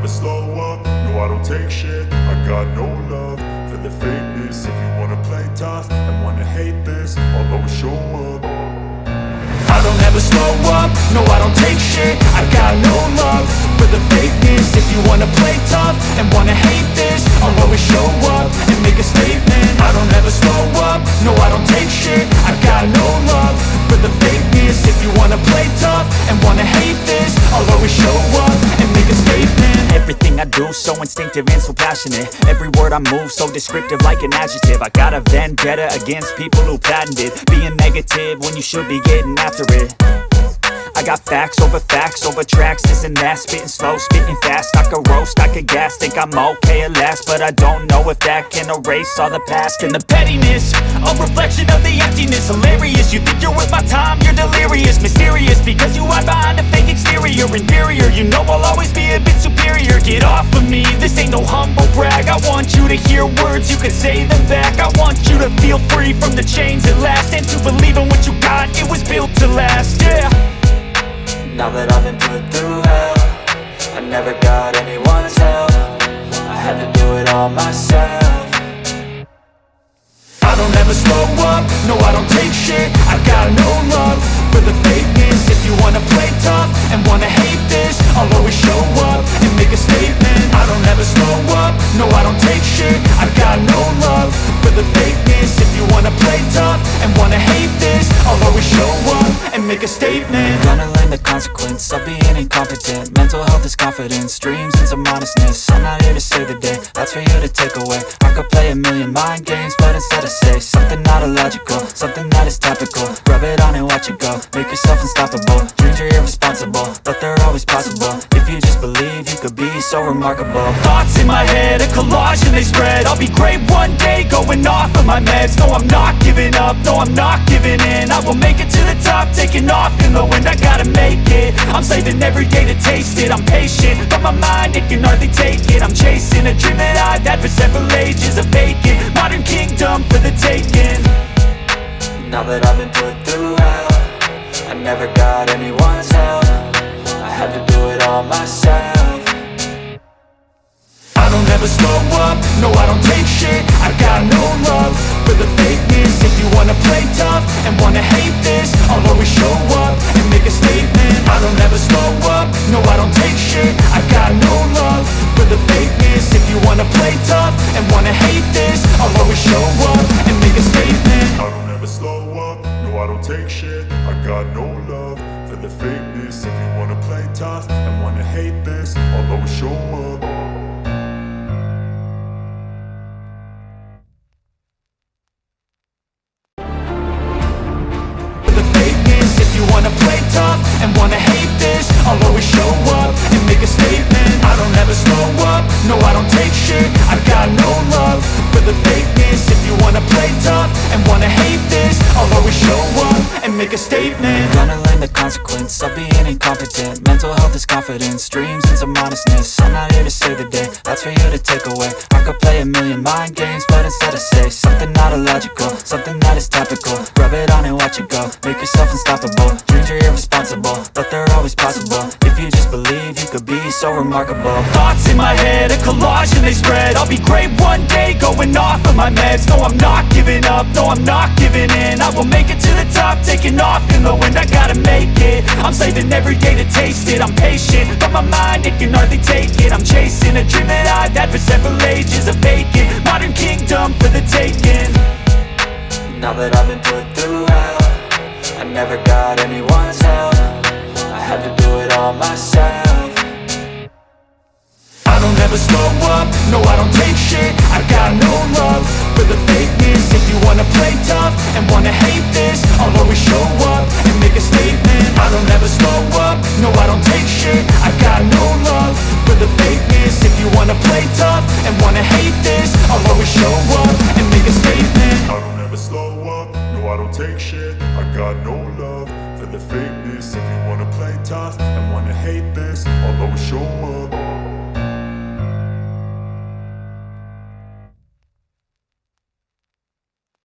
slow up, no I don't take shit. I got no love for the fakeness. If you wanna play tough and wanna hate this, I'll always show up. I don't ever slow up, no I don't take shit. I got no love for the fakeness. If you wanna play tough and wanna hate this, I'll always show up and make a statement. I don't ever slow up, no I don't take shit. I got no love for the fakeness. If you wanna play tough and wanna hate this, I'll always show up and make a statement. Everything I do so instinctive and so passionate. Every word I move so descriptive like an adjective. I got a vendetta against people who patented being negative when you should be getting after it. I got facts over tracks, this and that. Spitting slow, spitting fast, I could roast, I could gas. Think I'm okay at last, but I don't know if that can erase all the past. And the pettiness, a reflection of the emptiness. Hilarious, you think you're worth my time, you're delirious. Mysterious, because you hide behind a fake exterior. Inferior, you know I'll always be a bit superior. Get off of me, this ain't no humble brag. I want you to hear words, you can say them back. I want you to feel free from the chains at last, and to believe in what you got, it was built to last, yeah. Now that I've been put through hell, I never got anyone's help. I had to do it all myself. I don't ever slow up, no I don't take shit. I got no love for the fakeness. If you wanna play tough and wanna hate this, I'll always show up and make a statement. I don't ever slow up, no I don't take shit. I got no love for the fakeness. If you wanna play tough and wanna hate this, I'll always show up and make a statement. Gonna learn the consequence of being incompetent. Mental health is confidence, dreams and some honestness. I'm not here to save the day, that's for you to take away. I could play a million mind games, but instead I say something not illogical, something that is topical. Rub it on and watch it go, make yourself unstoppable. Dreams are irresponsible, but they're always possible. If you just believe, you could be so remarkable. Thoughts in my head, a collage and they spread. I'll be great one day, going off of my meds. No, I'm not giving up, no, I'm not giving in. I will make it to the top, taking off in the wind. I gotta make it, I'm saving every day to taste it. I'm patient, but my mind, it can hardly take it. I'm chasing a dream that I've had for several ages. A vacant, modern kingdom for the taking. Now that I've been put through hell, I never got anyone's help. I had to do it all myself. I don't ever slow up, no I don't take shit. I got no love for the fakeness. If you wanna play tough and wanna hate this, I'll always show up and make a statement. I don't ever slow up, no I don't take shit. I got no love for the fakeness. If you wanna play tough and wanna hate this, I'll always show up and make a statement. I don't ever slow up, no I don't take shit. I got no love for the fakeness. If you wanna play tough and wanna hate this, I'll always show up. Play tough and wanna hate this, I'll always show up and make a statement. I don't ever slow up, no I don't take shit. I got no love for the fakeness. If you wanna play tough and wanna hate this, I'll always show up and make a statement. Gonna learn the consequence of being incompetent. Mental health is confidence, dreams and some honestness. I'm not here to save the day, that's for you to take away. I could play a million mind games, but instead I say something not illogical, something that is topical. Rub it on and watch it go, make yourself unstoppable. Dreams are irresponsible, but they're always possible. If you just believe, you could be so remarkable. Thoughts in my head, a collage and they spread. I'll be great one day, going off of my meds. No, I'm not giving up, no, I'm not giving in. I will make it to the top, taking off in the wind. I gotta make it, I'm saving every day to taste it. I'm patient, but my mind, it can hardly take it. I'm chasing a dream that I've had for several ages. A vacant, modern kingdom for the taking. Now that I've been put through hell, I never got anyone's help. I had to do it all myself. I don't ever slow up, no I don't take shit. I got no love for the fakeness. If you wanna play tough and wanna hate this, I'll always show up and make a statement. I don't ever slow up, no I don't take shit. I got no love for the fakeness. If you wanna play tough and wanna hate this, I'll always show up and make a statement. I don't ever slow up, no I don't take shit. I got no love for the fakeness. If you wanna play tough and wanna hate this, I'll always show up.